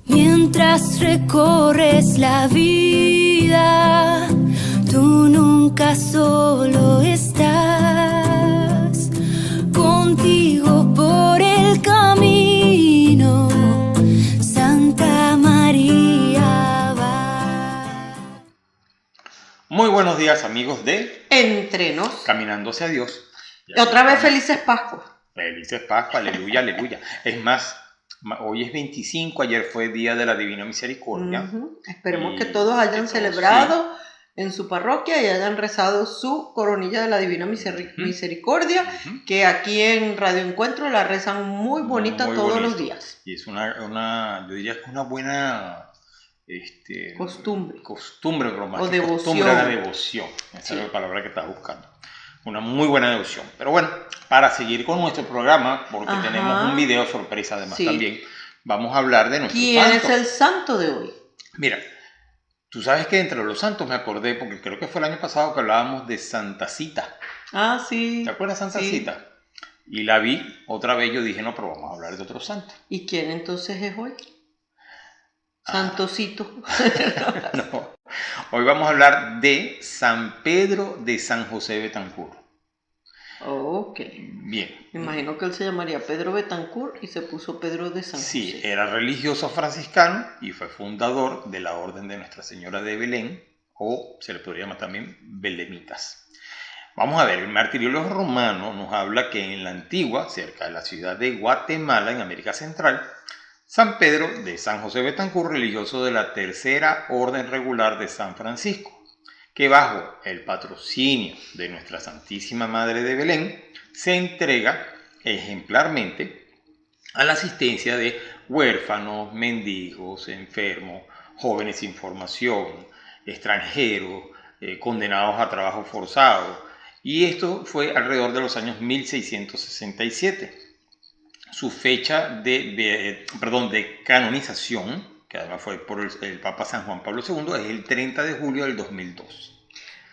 Mientras recorres la vida, tú nunca solo estás. Contigo por el camino, Santa María va. Muy buenos días, amigos de Entre Nos. Caminando hacia Dios. Y otra vez felices Pascuas. Felices Pascua, aleluya, aleluya. Es más, hoy es 25, ayer fue Día de la Divina Misericordia. Esperemos que todos hayan celebrado en su parroquia y hayan rezado su coronilla de la Divina Misericordia, que aquí en Radio Encuentro la rezan muy bonita Muy todos bonito. los días. Y es yo diría que es una buena costumbre, pero más O que devoción. costumbre, la devoción. Esa es la palabra que estás buscando. Una muy buena devoción. Pero bueno, para seguir con nuestro programa, porque tenemos un video sorpresa además también, vamos a hablar de nuestro ¿Quién santo. es el santo de hoy? Mira, tú sabes que entre los santos me acordé, porque creo que fue el año pasado que hablábamos de Santa Cita. Ah, sí. ¿Te acuerdas de Santa Cita? Y la vi otra vez, yo dije, no, pero vamos a hablar de otro santo. ¿Y quién entonces es hoy? Santocito. No. Hoy vamos a hablar de San Pedro de San José Betancourt. Ok. Bien. Me imagino que él se llamaría Pedro Betancourt y se puso Pedro de San José. Sí, era religioso franciscano y fue fundador de la Orden de Nuestra Señora de Belén, o se le podría llamar también belemitas. Vamos a ver, el martiriologio romano nos habla que en la antigua, cerca de la ciudad de Guatemala, en América Central, San Pedro de San José Betancourt, religioso de la Tercera Orden Regular de San Francisco, que bajo el patrocinio de Nuestra Santísima Madre de Belén, se entrega ejemplarmente a la asistencia de huérfanos, mendigos, enfermos, jóvenes sin formación, extranjeros, condenados a trabajo forzado. Y esto fue alrededor de los años 1667. Su fecha de canonización, que además fue por el Papa San Juan Pablo II, es el 30 de julio del 2002.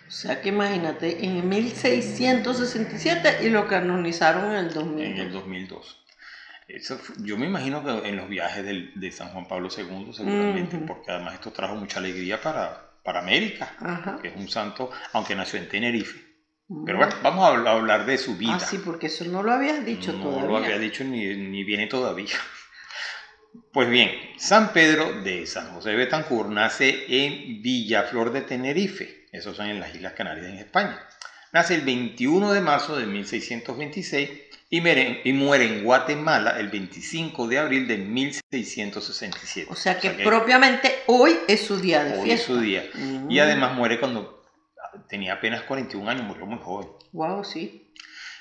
O sea que imagínate, en 1667 y lo canonizaron en el 2002. En el 2002. Yo me imagino que en los viajes de San Juan Pablo II, seguramente, porque además esto trajo mucha alegría para América, que es un santo, aunque nació en Tenerife. Pero bueno, vamos a hablar de su vida. Ah, sí, porque eso no lo habías dicho todavía. No lo había dicho ni viene todavía. Pues bien, San Pedro de San José Betancourt nace en Villaflor de Tenerife, esos son en las Islas Canarias en España. Nace el 21 de marzo de 1626 y muere en Guatemala el 25 de abril de 1667. O sea que propiamente hoy es su día de fiesta. Hoy es su día. Y además muere cuando tenía apenas 41 años, murió muy joven. Wow, sí.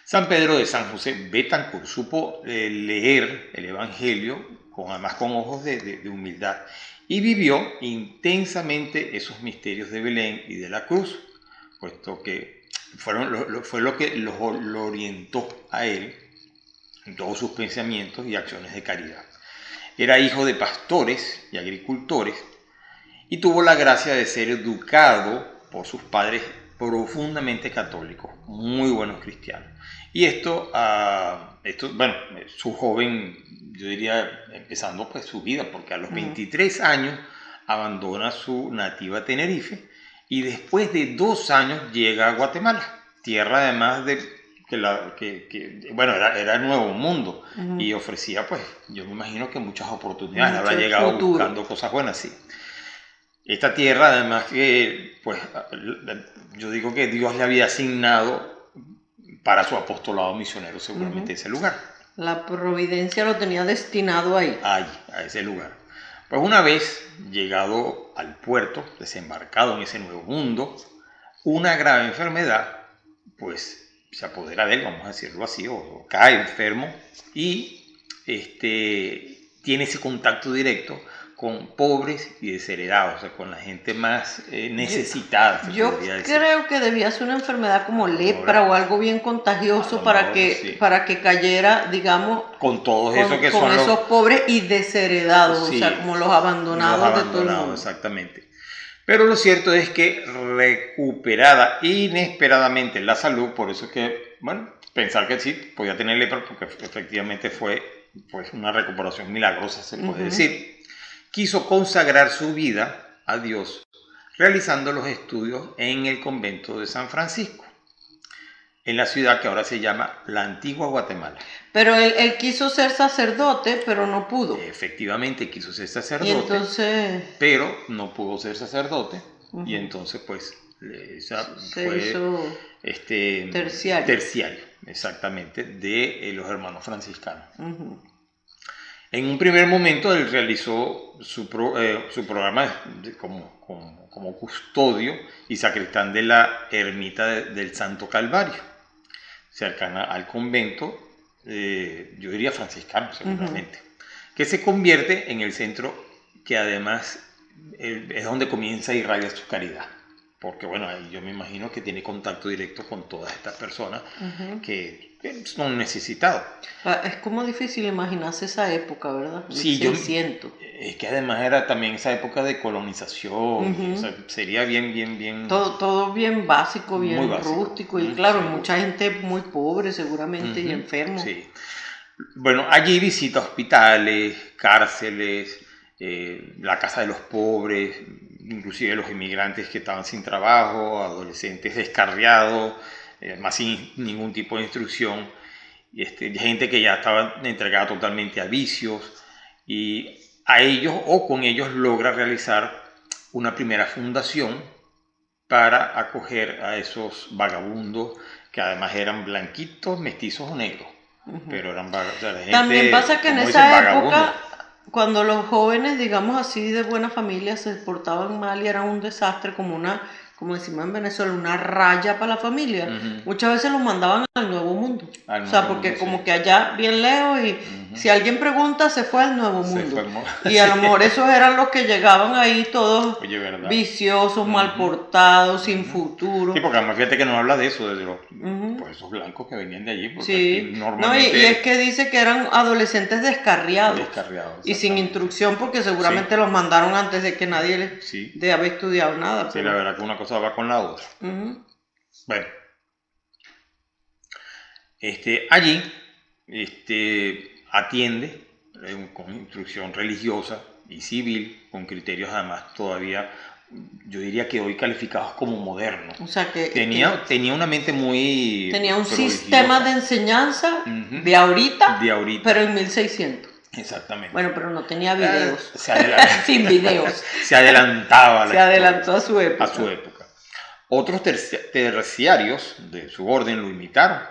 San Pedro de San José Betancourt supo leer el Evangelio, además con ojos de humildad, y vivió intensamente esos misterios de Belén y de la cruz, puesto que fue lo que lo orientó a él en todos sus pensamientos y acciones de caridad. Era hijo de pastores y agricultores y tuvo la gracia de ser educado por sus padres profundamente católicos, muy buenos cristianos. Y su joven, yo diría, empezando pues su vida, porque a los 23 años abandona su nativa Tenerife y después de 2 años llega a Guatemala, tierra además era el Nuevo Mundo y ofrecía, pues, yo me imagino que muchas oportunidades, habrá llegado buscando cosas buenas, sí. Esta tierra, además que, pues, yo digo que Dios le había asignado para su apostolado misionero seguramente ese lugar. La providencia lo tenía destinado ahí. A ese lugar. Pues una vez llegado al puerto, desembarcado en ese Nuevo Mundo, una grave enfermedad, pues, se apodera de él, vamos a decirlo así, o cae enfermo y tiene ese contacto directo con pobres y desheredados, o sea, con la gente más necesitada. Yo creo que debía ser una enfermedad como lepra o algo bien contagioso para que cayera, digamos, con todos esos pobres y desheredados, o sea, como los abandonados de todo el mundo. Exactamente. Pero lo cierto es que recuperada inesperadamente la salud, por eso que, bueno, pensar que sí, podía tener lepra porque efectivamente fue pues, una recuperación milagrosa, se puede decir. Quiso consagrar su vida a Dios realizando los estudios en el convento de San Francisco, en la ciudad que ahora se llama la Antigua Guatemala. Pero él quiso ser sacerdote, pero no pudo. Efectivamente quiso ser sacerdote, Y entonces pero no pudo ser sacerdote, y entonces pues fue hizo terciario, exactamente, de los hermanos franciscanos. En un primer momento él realizó su programa como custodio y sacristán de la ermita del Santo Calvario, cercana al convento, yo diría franciscano seguramente, que se convierte en el centro que además es donde comienza a irradiar su caridad. Porque bueno, ahí yo me imagino que tiene contacto directo con todas estas personas que son necesitados. Es como difícil imaginarse esa época, ¿verdad? Sí, es que además era también esa época de colonización, o sea, sería bien... Todo bien básico, bien rústico, y claro, sí, mucha gente muy pobre seguramente y enfermo. Sí. Bueno, allí visita hospitales, cárceles, la casa de los pobres, inclusive los inmigrantes que estaban sin trabajo, adolescentes descarriados, más sin ningún tipo de instrucción, gente que ya estaba entregada totalmente a vicios, y a ellos o con ellos logra realizar una primera fundación para acoger a esos vagabundos que además eran blanquitos, mestizos o negros, pero eran gente, también pasa que en esa época, cuando los jóvenes, digamos así, de buena familia se portaban mal y eran un desastre, como decimos en Venezuela, una raya para la familia, muchas veces los mandaban al Nuevo Mundo. Porque como que allá bien lejos, y si alguien pregunta, se fue al Nuevo Mundo. Y a lo mejor esos eran los que llegaban ahí todos viciosos, mal portados, sin futuro. Sí, porque además fíjate que no habla de eso, de pues esos blancos que venían de allí. Sí, normalmente... y es que dice que eran adolescentes descarriados y sin instrucción, porque seguramente los mandaron antes de que nadie de haber estudiado nada. Sí, la verdad que una cosa va con la otra. Bueno, allí atiende con instrucción religiosa y civil, con criterios además todavía, yo diría que hoy calificados como modernos. O sea que tenía una mente muy... Tenía un sistema de enseñanza de ahorita, pero en 1600. Exactamente. Bueno, pero no tenía videos. Sin videos. Se adelantaba Se adelantó a su época. Otros terciarios de su orden lo imitaron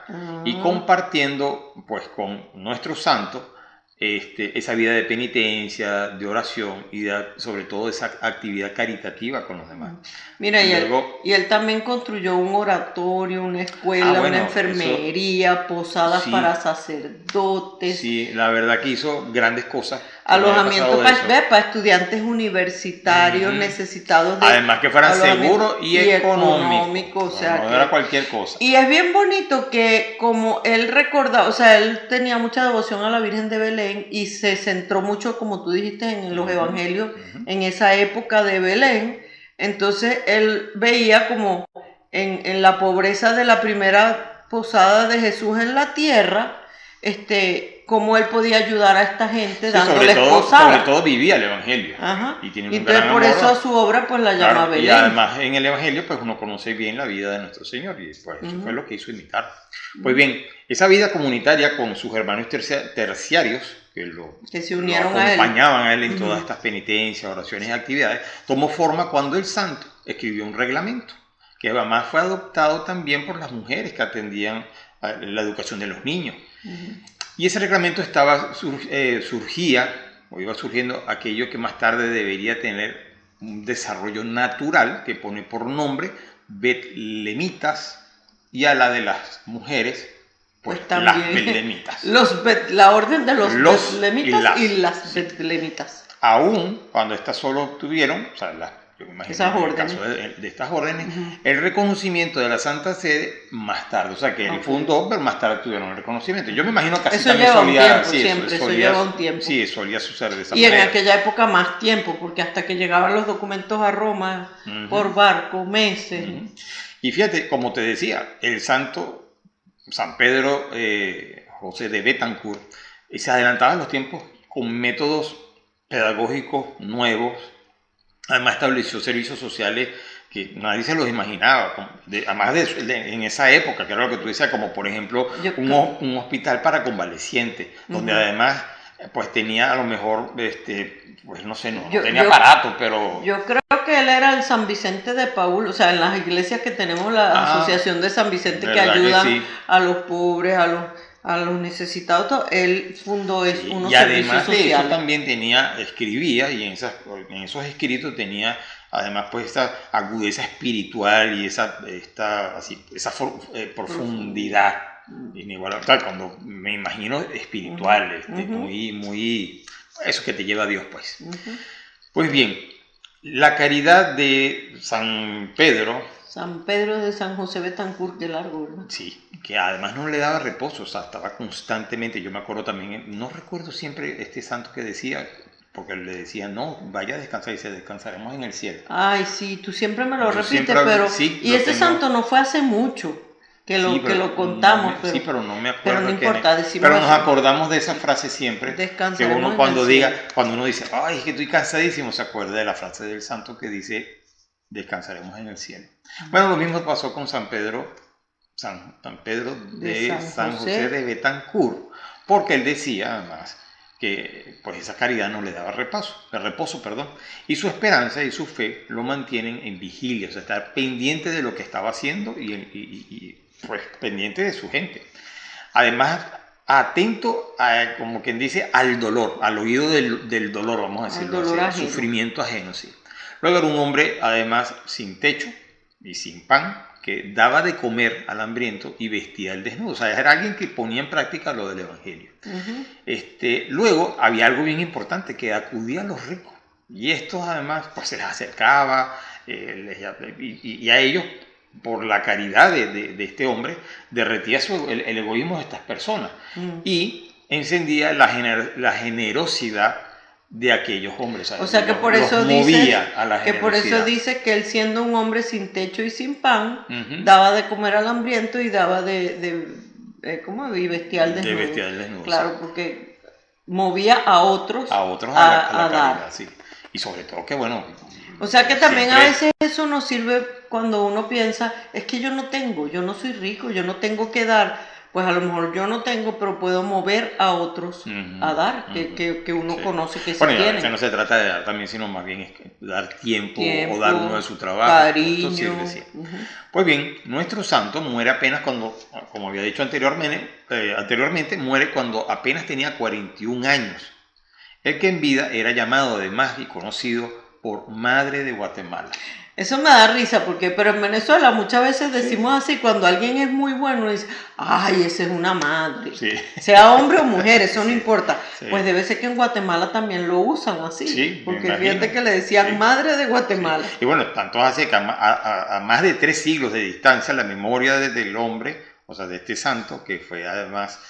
y compartiendo pues con nuestro santo esa vida de penitencia, de oración y sobre todo esa actividad caritativa con los demás. Mira, y él también construyó un oratorio, una escuela, una enfermería, posadas para sacerdotes. Sí, la verdad que hizo grandes cosas. Alojamiento para estudiantes universitarios necesitados de... Además que fueran seguros y económicos. O sea, no era cualquier cosa. Y es bien bonito que como él recordaba, o sea, él tenía mucha devoción a la Virgen de Belén y se centró mucho, como tú dijiste, en los evangelios, en esa época de Belén. Entonces él veía como en la pobreza de la primera posada de Jesús en la tierra, cómo él podía ayudar a esta gente dándoles posadas. Sobre todo vivía el evangelio. Y tiene un gran por amor, eso a su obra pues la llama Belén. Y además en el evangelio pues uno conoce bien la vida de nuestro Señor, y pues eso fue lo que hizo imitar. Pues bien, esa vida comunitaria con sus hermanos terciarios que se unieron lo acompañaban a él en todas estas penitencias, oraciones y actividades, tomó forma cuando el santo escribió un reglamento que además fue adoptado también por las mujeres que atendían a la educación de los niños. Y ese reglamento surgía, o iba surgiendo, aquello que más tarde debería tener un desarrollo natural, que pone por nombre betlemitas, y a la de las mujeres, pues las betlemitas. La orden de los betlemitas y las betlemitas. Aún cuando estas solo tuvieron, o sea, yo me imagino esas en órdenes. el caso de estas órdenes, el reconocimiento de la Santa Sede más tarde, o sea que él fundó, pero más tarde tuvieron el reconocimiento. Yo me imagino que así eso también lleva un tiempo. Sí, solía suceder de esa manera. manera. Y en aquella época más tiempo, porque hasta que llegaban los documentos a Roma por barco, meses. Y fíjate, como te decía, el santo San Pedro José de Betancourt se adelantaba a los tiempos con métodos pedagógicos nuevos. Además estableció servicios sociales que nadie se los imaginaba, además en esa época, que era lo que tú decías, como por ejemplo un hospital para convalecientes, donde además pues tenía a lo mejor, pues no sé, no tenía aparatos, pero... Yo creo que él era el San Vicente de Paúl, o sea, en las iglesias que tenemos la Asociación de San Vicente que ayudan que sí, a los pobres, a los necesitados, todo, él fundó unos servicios sociales. Y además de eso también escribía, y en esos escritos tenía además pues esa agudeza espiritual y esa profundidad inigualable, cuando me imagino espiritual, muy eso que te lleva a Dios, pues. Pues bien, la caridad de San Pedro de San José Betancourt, de largo, ¿verdad? Sí, que además no le daba reposo, o sea, estaba constantemente. Yo me acuerdo también, no recuerdo siempre este santo que decía, porque le decía, no, vaya a descansar, y se descansaremos en el cielo. Ay, sí, tú siempre me lo repites, pero... Sí, y ese santo no fue hace mucho que lo contamos, pero... Sí, pero no me acuerdo. Pero no importa, decimos... Pero nos acordamos de esa frase siempre, que uno cuando uno dice, ay, es que estoy cansadísimo, se acuerda de la frase del santo que dice, descansaremos en el cielo. Bueno, lo mismo pasó con San Pedro de San José de Betancourt, porque él decía además que pues esa caridad no le daba reposo, y su esperanza y su fe lo mantienen en vigilia, o sea, estar pendiente de lo que estaba haciendo y pues pendiente de su gente. Además, atento, como quien dice, al dolor, al oído del dolor, vamos a decirlo así, al sufrimiento ajeno, sí. Luego era un hombre, además, sin techo y sin pan, que daba de comer al hambriento y vestía al desnudo. O sea, era alguien que ponía en práctica lo del Evangelio. Luego había algo bien importante, que acudía a los ricos. Y estos, además, pues se les acercaba y a ellos, por la caridad de este hombre, derretía el egoísmo de estas personas y encendía la generosidad de aquellos hombres. O sea que por eso dice que él, siendo un hombre sin techo y sin pan, daba de comer al hambriento y daba y vestía al desnudo. Claro, porque movía a otros a la caridad, sí. Y sobre todo que bueno. O sea que también a veces eso nos sirve cuando uno piensa, es que yo no soy rico, yo no tengo que dar. Pues a lo mejor yo no tengo, pero puedo mover a otros a dar, que uno conoce que bueno, se tienen. Bueno, no se trata de dar también, sino más bien es dar tiempo o dar uno de su trabajo. Cariño. Pues bien, nuestro santo muere apenas cuando, como había dicho anteriormente, muere cuando apenas tenía 41 años. El que en vida era llamado además y conocido por Madre de Guatemala. Eso me da risa, pero en Venezuela muchas veces decimos así, cuando alguien es muy bueno, dice, ay, esa es una madre. Sí. Sea hombre o mujer, eso no importa. Sí. Pues debe ser que en Guatemala también lo usan así. Sí, porque fíjate que le decían Madre de Guatemala. Sí. Y bueno, tanto hace que a más de 3 siglos de distancia, la memoria del hombre, o sea, de este santo, que fue además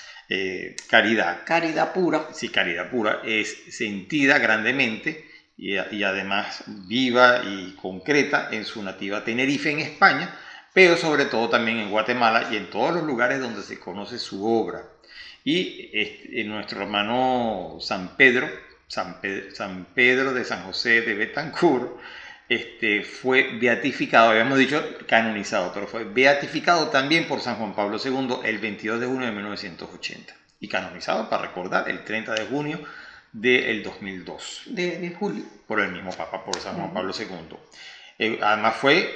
caridad. Caridad pura. Sí, caridad pura, es sentida grandemente. Y además viva y concreta en su nativa Tenerife, en España, pero sobre todo también en Guatemala y en todos los lugares donde se conoce su obra. Y nuestro hermano San Pedro de San José de Betancourt, fue beatificado, habíamos dicho canonizado, pero fue beatificado también por San Juan Pablo II el 22 de junio de 1980 y canonizado, para recordar, el 30 de junio del 2002 de julio por el mismo Papa, por San Juan Pablo II. Además fue,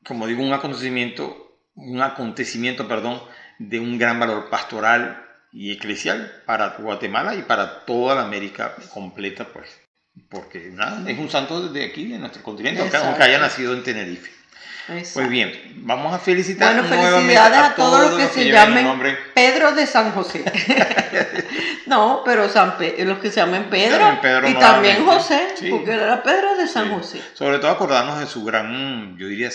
como digo, un acontecimiento de un gran valor pastoral y eclesial para Guatemala y para toda la América completa, pues, porque nada, es un santo de aquí, de nuestro continente, aunque haya nacido en Tenerife. Exacto. Pues bien, vamos a felicitar nuevamente a todos los que se llamen Pedro de San José. No, pero los que se llamen Pedro y también José, sí, porque era Pedro de San José. Sobre todo acordarnos de su gran, yo diría,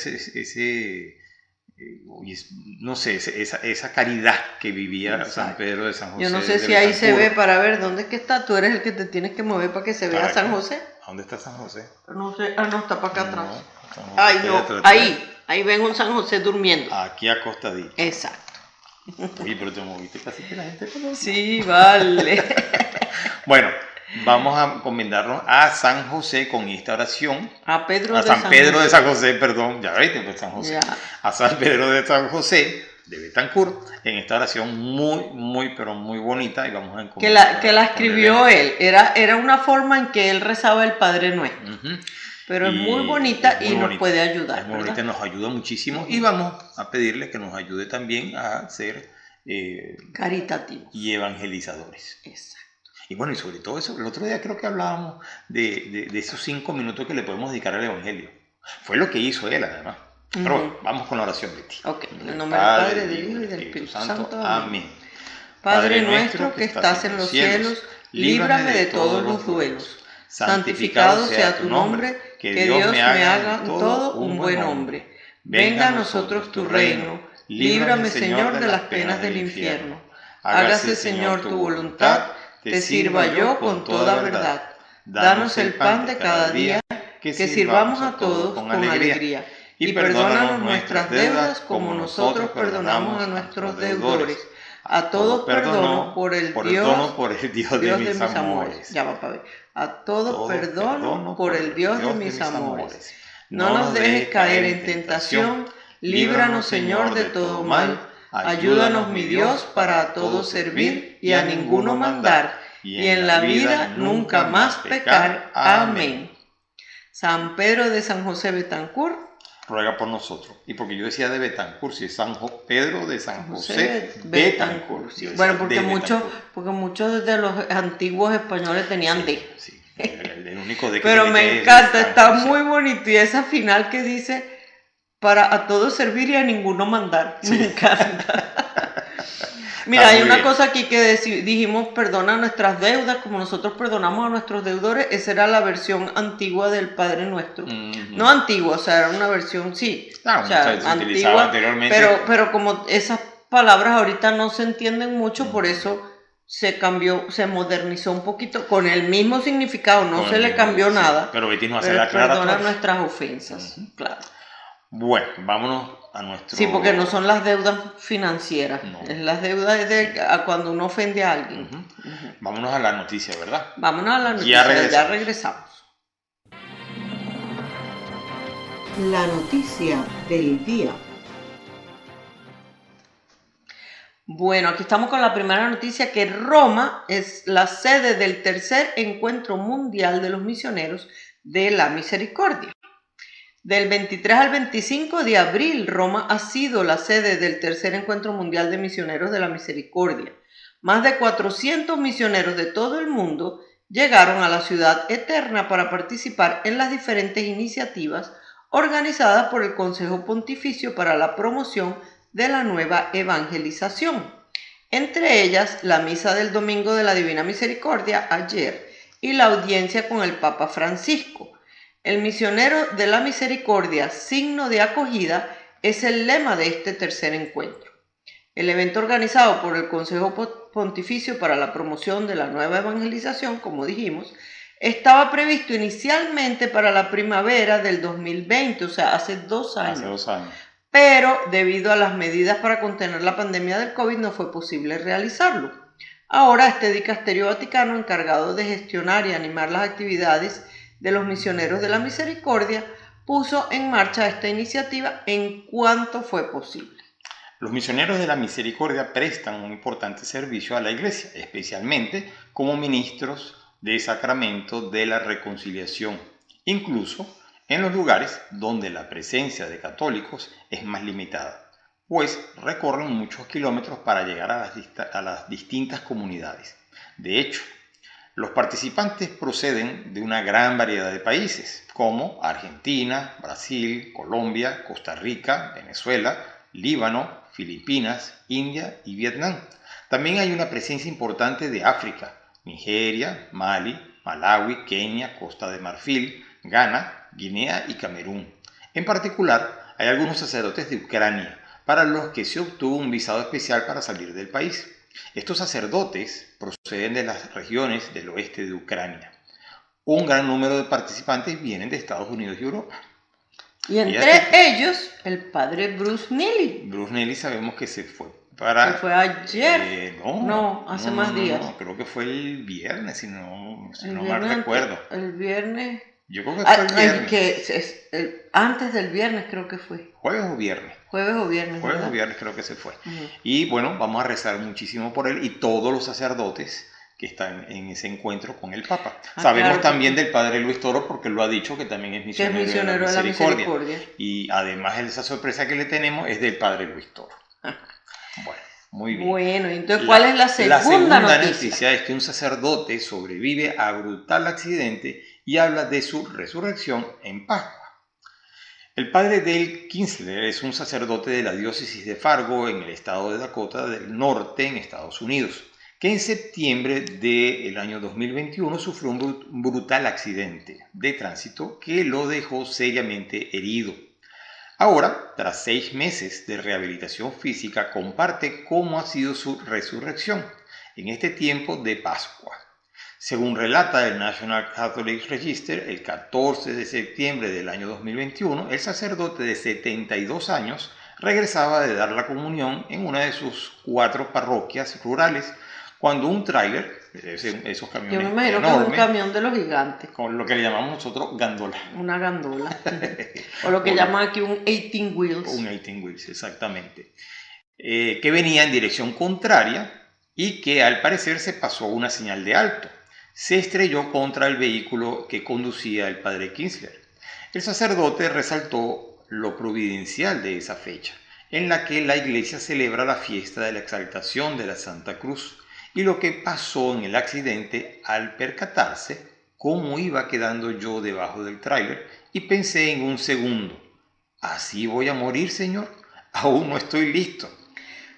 esa caridad que vivía. Exacto. San Pedro de San José. Yo no sé si ahí se ve, para ver dónde es que está. Tú eres el que te tienes que mover para que se vea San José. ¿Dónde está San José? No sé, no, está para acá atrás. Ay, no, ahí ven un San José durmiendo. Aquí acostadito. Exacto. Oye, pero te moviste casi que la gente conoce. Sí, vale. Bueno, vamos a encomendarnos a San José con esta oración. A Pedro A de San Pedro de San José, perdón, ya viste, pues San José. Ya. A San Pedro de San José de Betancourt, en esta oración muy, pero muy bonita. Y vamos a encomendar. Que la escribió él. Era una forma en que él rezaba el Padre Nuestro. Pero es muy bonita y nos puede ayudar. Es muy bonita, nos ayuda muchísimo. Y vamos a pedirle que nos ayude también a ser caritativos y evangelizadores. Exacto. Y bueno, y sobre todo eso, el otro día creo que hablábamos de esos 5 minutos que le podemos dedicar al Evangelio. Fue lo que hizo él, además. Pero bueno, vamos con la oración, Betty. Ok, en el nombre del Padre, del Hijo y del Espíritu Santo. Amén. Padre nuestro que estás en los cielos, líbrame de todos los duelos. Santificado sea tu nombre, que Dios me haga en todo un buen hombre. Venga a nosotros tu reino, líbrame, Señor, de las penas del infierno. Hágase, Señor, tu voluntad, te sirva yo con toda verdad. Danos el pan de cada día, que sirvamos a todos con alegría. Y perdónanos nuestras deudas como nosotros perdonamos a nuestros deudores. A todos perdono por el Dios de mis amores. Ya va, para ver. A todos perdono por el Dios de mis amores. No nos dejes caer en tentación, líbranos, Señor, de todo mal. Ayúdanos, mi Dios, para a todos servir y a ninguno mandar, y en la vida nunca más pecar. Amén. San Pedro de San José Betancourt, ruega por nosotros. Y porque yo decía de Betancourt, si es San Pedro de San José Betancourt. Sí, bueno, porque muchos de los antiguos españoles tenían D. Sí, el único D que pero tiene me encanta, está muy bonito. Y esa final que dice, para a todos servir y a ninguno mandar. Sí. Me encanta. Mira, hay una cosa aquí que dijimos, perdona nuestras deudas como nosotros perdonamos a nuestros deudores. Esa era la versión antigua del Padre Nuestro. No antigua, o sea, era una versión, sí. Claro, o sea, se utilizaba anteriormente. Pero como esas palabras ahorita no se entienden mucho, por eso se cambió, se modernizó un poquito, con el mismo significado, no se le cambió nada. Pero Betty nos hace la aclaración. Perdona nuestras ofensas, claro. Bueno, vámonos a nuestro... Sí, porque no son las deudas financieras, no. Es las deudas a cuando uno ofende a alguien. Vámonos a la noticia, ¿verdad? Vámonos a la noticia, ya regresamos. La noticia del día. Bueno, aquí estamos con la primera noticia, que Roma es la sede del tercer encuentro mundial de los misioneros de la misericordia. Del 23 al 25 de abril, Roma ha sido la sede del tercer encuentro mundial de misioneros de la misericordia. Más de 400 misioneros de todo el mundo llegaron a la ciudad eterna para participar en las diferentes iniciativas organizadas por el Consejo Pontificio para la Promoción de la Nueva Evangelización. Entre ellas, la misa del Domingo de la Divina Misericordia ayer y la audiencia con el Papa Francisco. El misionero de la misericordia, signo de acogida, es el lema de este tercer encuentro. El evento organizado por el Consejo Pontificio para la Promoción de la Nueva Evangelización, como dijimos, estaba previsto inicialmente para la primavera del 2020, o sea, hace 2 años. Hace 2 años. Pero debido a las medidas para contener la pandemia del COVID no fue posible realizarlo. Ahora este dicasterio vaticano, encargado de gestionar y animar las actividades de los misioneros de la misericordia, puso en marcha esta iniciativa en cuanto fue posible. Los misioneros de la misericordia prestan un importante servicio a la Iglesia, especialmente como ministros del sacramento de la reconciliación, incluso en los lugares donde la presencia de católicos es más limitada, pues recorren muchos kilómetros para llegar a las distintas comunidades. De hecho, los participantes proceden de una gran variedad de países, como Argentina, Brasil, Colombia, Costa Rica, Venezuela, Líbano, Filipinas, India y Vietnam. También hay una presencia importante de África, Nigeria, Mali, Malawi, Kenia, Costa de Marfil, Ghana, Guinea y Camerún. En particular, hay algunos sacerdotes de Ucrania, para los que se obtuvo un visado especial para salir del país. Estos sacerdotes proceden de las regiones del oeste de Ucrania. Un gran número de participantes vienen de Estados Unidos y Europa. Y entre ellos, el padre Bruce Neely. Bruce Neely sabemos que se fue Que fue ayer. No, hace más días. No, creo que fue el viernes, si no mal viernes recuerdo. El viernes. Yo creo que fue el viernes. Antes del viernes creo que fue. ¿Jueves o viernes? Jueves o viernes. Jueves ¿verdad? o viernes creo que se fue. Y bueno, vamos a rezar muchísimo por él y todos los sacerdotes que están en ese encuentro con el Papa. Sabemos también del Padre Luis Toro porque lo ha dicho que también es misionero, de la misericordia. Y además esa sorpresa que le tenemos es del Padre Luis Toro. Bueno, muy bien. Bueno, entonces ¿cuál es la segunda noticia? Es que un sacerdote sobrevive a brutal accidente y habla de su resurrección en Pascua. El padre Dale Kinsler es un sacerdote de la diócesis de Fargo en el estado de Dakota del Norte en Estados Unidos, que en septiembre del año 2021 sufrió un brutal accidente de tránsito que lo dejó seriamente herido. Ahora, tras 6 meses de rehabilitación física, comparte cómo ha sido su resurrección en este tiempo de Pascua. Según relata el National Catholic Register, el 14 de septiembre del año 2021, el sacerdote de 72 años regresaba de dar la comunión en una de sus 4 parroquias rurales cuando un tráiler, esos camiones yo me imagino enormes, que es un camión de los gigantes, con lo que le llamamos nosotros gandola. Una gandola. O lo que llaman aquí un 18 wheels. Un 18 wheels, exactamente. Que venía en dirección contraria y que al parecer se pasó una señal de alto. Se estrelló contra el vehículo que conducía el padre Kinsler. El sacerdote resaltó lo providencial de esa fecha, en la que la iglesia celebra la fiesta de la exaltación de la Santa Cruz, y lo que pasó en el accidente al percatarse cómo iba quedando yo debajo del tráiler y pensé en un segundo, ¿así voy a morir, Señor? Aún no estoy listo.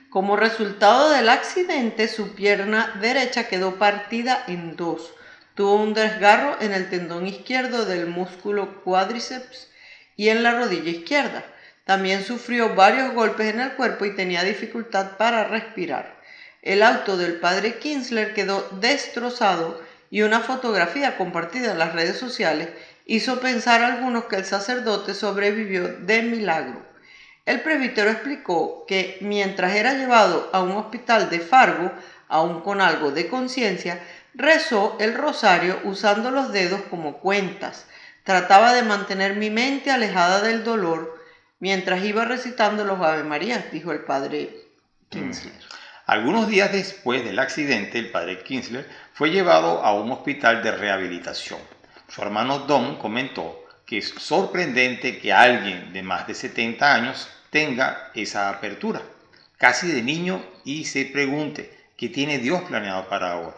Como resultado del accidente, su pierna derecha quedó partida en 2. Tuvo un desgarro en el tendón izquierdo del músculo cuádriceps y en la rodilla izquierda. También sufrió varios golpes en el cuerpo y tenía dificultad para respirar. El auto del padre Kinsler quedó destrozado y una fotografía compartida en las redes sociales hizo pensar a algunos que el sacerdote sobrevivió de milagro. El presbítero explicó que mientras era llevado a un hospital de Fargo, aún con algo de conciencia, rezó el rosario usando los dedos como cuentas. Trataba de mantener mi mente alejada del dolor mientras iba recitando los Ave Marías, dijo el padre Kinsler. Algunos días después del accidente, el padre Kinsler fue llevado a un hospital de rehabilitación. Su hermano Don comentó que es sorprendente que alguien de más de 70 años tenga esa apertura, casi de niño, y se pregunte qué tiene Dios planeado para ahora.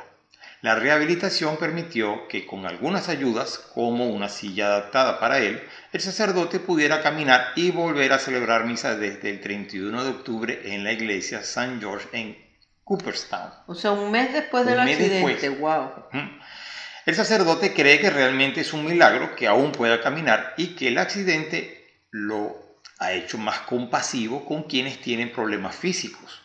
La rehabilitación permitió que con algunas ayudas, como una silla adaptada para él, el sacerdote pudiera caminar y volver a celebrar misa desde el 31 de octubre en la iglesia St. George en Cooperstown. O sea, un mes después del accidente. ¡Wow! El sacerdote cree que realmente es un milagro que aún pueda caminar y que el accidente lo ha hecho más compasivo con quienes tienen problemas físicos.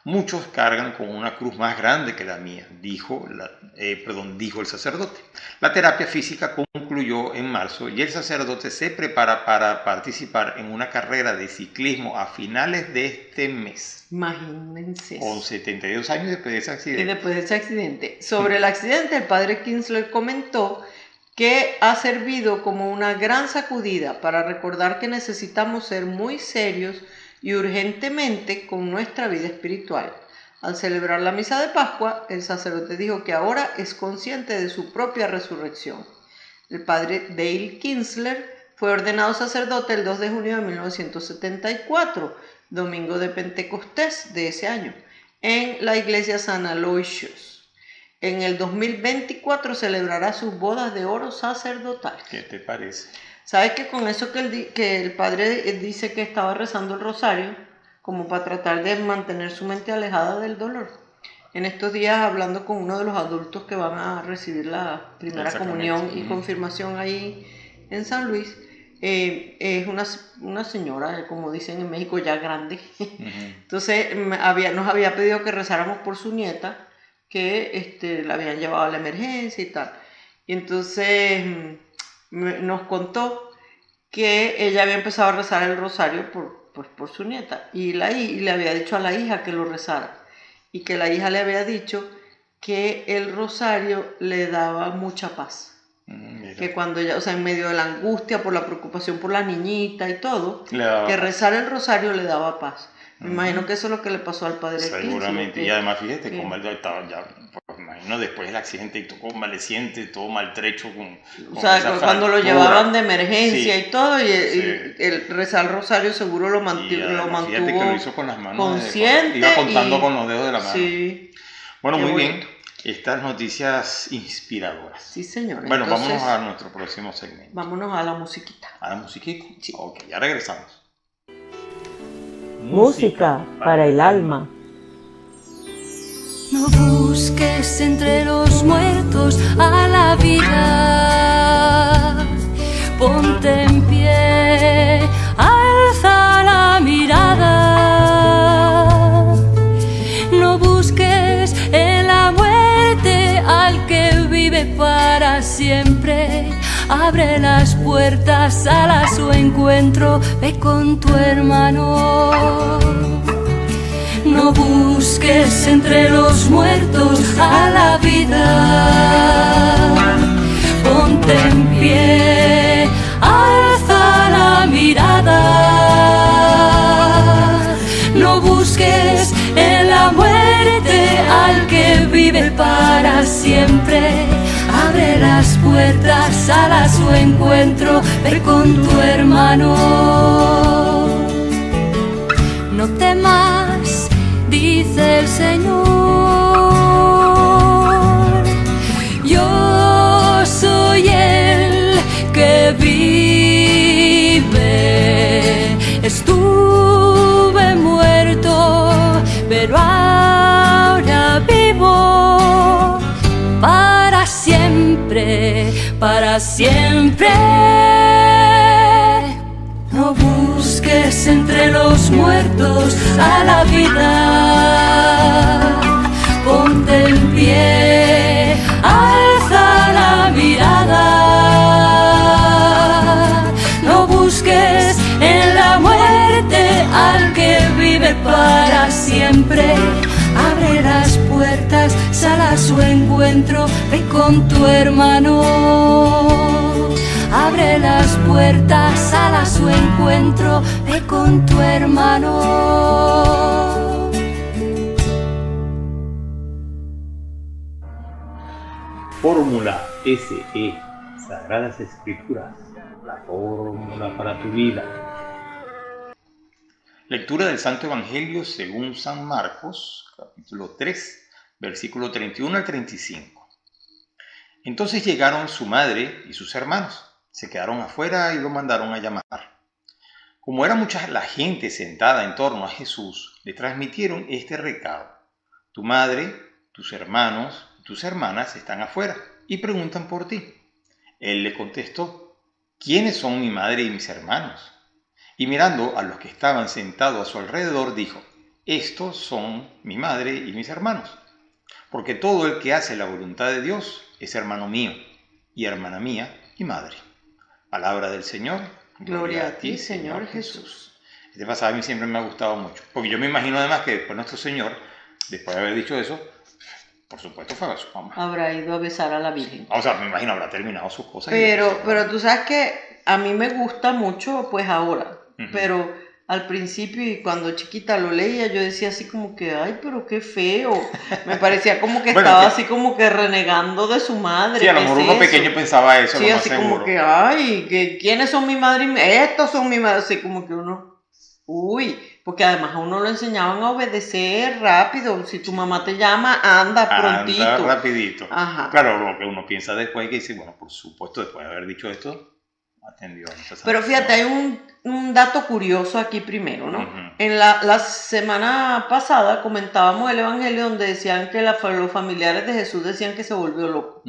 Muchos cargan con una cruz más grande que la mía, dijo el sacerdote. La terapia física concluyó en marzo y el sacerdote se prepara para participar en una carrera de ciclismo a finales de este mes. Imagínense. Con 72 años después de ese accidente. Y después de ese accidente. Sobre el accidente, el padre Kinsler comentó que ha servido como una gran sacudida para recordar que necesitamos ser muy serios y urgentemente con nuestra vida espiritual. Al celebrar la misa de Pascua, el sacerdote dijo que ahora es consciente de su propia resurrección. El padre Dale Kinsler fue ordenado sacerdote el 2 de junio de 1974, domingo de Pentecostés de ese año, en la iglesia San Aloysius. En el 2024 celebrará sus bodas de oro sacerdotales. ¿Qué te parece? ¿Sabes que con eso que el padre dice que estaba rezando el rosario, como para tratar de mantener su mente alejada del dolor? En estos días, hablando con uno de los adultos que van a recibir la primera comunión y confirmación ahí en San Luis, es una señora, como dicen en México, ya grande. Entonces nos había pedido que rezáramos por su nieta, que la habían llevado a la emergencia y tal. Y entonces nos contó que ella había empezado a rezar el rosario por su nieta. Y le había dicho a la hija que lo rezara. Y que la hija le había dicho que el rosario le daba mucha paz. Que cuando ella, o sea, en medio de la angustia, por la preocupación por la niñita y todo, que rezar el rosario le daba paz. Me imagino que eso es lo que le pasó al padre Seguramente, y además fíjate cómo él estaba ya, pues, me imagino después del accidente, y todo convaleciente, todo maltrecho. O sea, cuando lo llevaban de emergencia y todo, y el rezar el rosario seguro lo mantuvo fíjate que lo hizo con las manos consciente. Iba contando con los dedos de la mano. Sí. Bueno, muy bien. Estas noticias inspiradoras. Sí, señor. Bueno, entonces, vámonos a nuestro próximo segmento. Vámonos a la musiquita. ¿A la musiquita? Sí. Ok, ya regresamos. Música para el alma. No busques entre los muertos a la vida. Ponte en pie, alza la mirada. No busques en la muerte al que vive para siempre. Abre las puertas, sal a su encuentro, ve con tu hermano. No busques entre los muertos a la vida. Ponte en pie, alza la mirada. No busques en la muerte al que vive para siempre. Abre las puertas, sal a su encuentro, ve con tu hermano. No temas, dice el Señor, yo soy el que vive. Estuve muerto, pero ahora vivo para siempre, para siempre. No busques entre los muertos a la vida. Ponte en pie, alza la mirada. No busques en la muerte al que vive para siempre. Abre las puertas, sal a su encuentro, ve con tu hermano. Abre las puertas, sal a su encuentro, ve con tu hermano. Fórmula SE, Sagradas Escrituras, la fórmula para tu vida. Lectura del Santo Evangelio según San Marcos, capítulo 3, versículo 31 al 35. Entonces llegaron su madre y sus hermanos. Se quedaron afuera y lo mandaron a llamar. Como era mucha la gente sentada en torno a Jesús, le transmitieron este recado: tu madre, tus hermanos y tus hermanas están afuera y preguntan por ti. Él le contestó: ¿quiénes son mi madre y mis hermanos? Y mirando a los que estaban sentados a su alrededor, dijo: estos son mi madre y mis hermanos. Porque todo el que hace la voluntad de Dios es hermano mío y hermana mía y madre. Palabra del Señor. Gloria a ti, Señor Jesús. Este pasaje a mí siempre me ha gustado mucho, porque yo me imagino además que después nuestro Señor, después de haber dicho eso, por supuesto fue a su mamá. Habrá ido a besar a la Virgen. O sea, me imagino habrá terminado sus cosas. Pero tú sabes que a mí me gusta mucho, pues ahora, pero al principio y cuando chiquita lo leía, yo decía así como que, ay, pero qué feo. Me parecía como que bueno, estaba así como que renegando de su madre. Sí, a lo mejor uno pequeño pensaba eso, sí, lo más así seguro. Como que, ay, ¿quiénes son mi madre? Estos son mi madre. Así como que uno, uy, porque además a uno lo enseñaban a obedecer rápido. Si tu mamá te llama, anda prontito. Anda rapidito. Ajá. Claro, lo que uno piensa después es que dice, bueno, por supuesto, después de haber dicho esto, atendió. Pero fíjate, hay un dato curioso aquí primero, ¿no? En la semana pasada comentábamos el Evangelio donde decían que los familiares de Jesús decían que se volvió loco.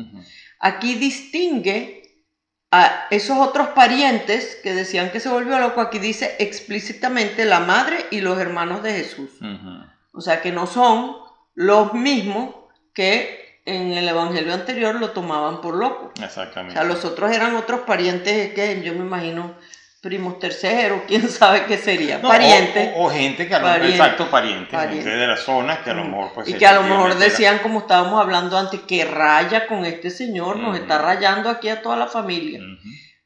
Aquí distingue a esos otros parientes que decían que se volvió loco, aquí dice explícitamente la madre y los hermanos de Jesús. O sea que no son los mismos que en el evangelio anterior lo tomaban por loco. Exactamente. O sea, los otros eran otros parientes que yo me imagino primos terceros, quién sabe qué sería, No, parientes. o gente que a lo mejor, exacto, parientes, gente de la zona que a lo mejor pues... Y que a lo mejor decían, como estábamos hablando antes, que raya con este señor, nos está rayando aquí a toda la familia.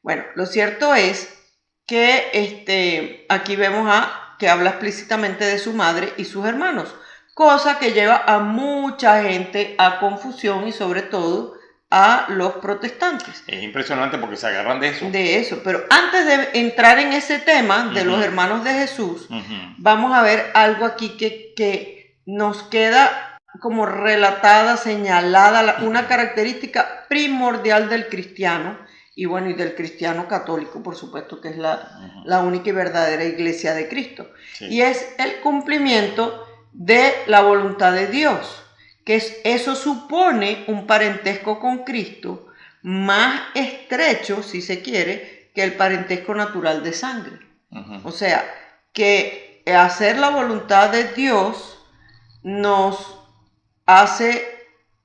Bueno, lo cierto es que aquí vemos que habla explícitamente de su madre y sus hermanos, cosa que lleva a mucha gente a confusión y sobre todo a los protestantes. Es impresionante porque se agarran de eso. De eso, pero antes de entrar en ese tema de los hermanos de Jesús, vamos a ver algo aquí que nos queda como relatada, señalada, una característica primordial del cristiano, y bueno, y del cristiano católico, por supuesto, que es la única y verdadera iglesia de Cristo. Sí. Y es el cumplimiento de la voluntad de Dios, que eso supone un parentesco con Cristo más estrecho, si se quiere, que el parentesco natural de sangre. O sea, que hacer la voluntad de Dios nos hace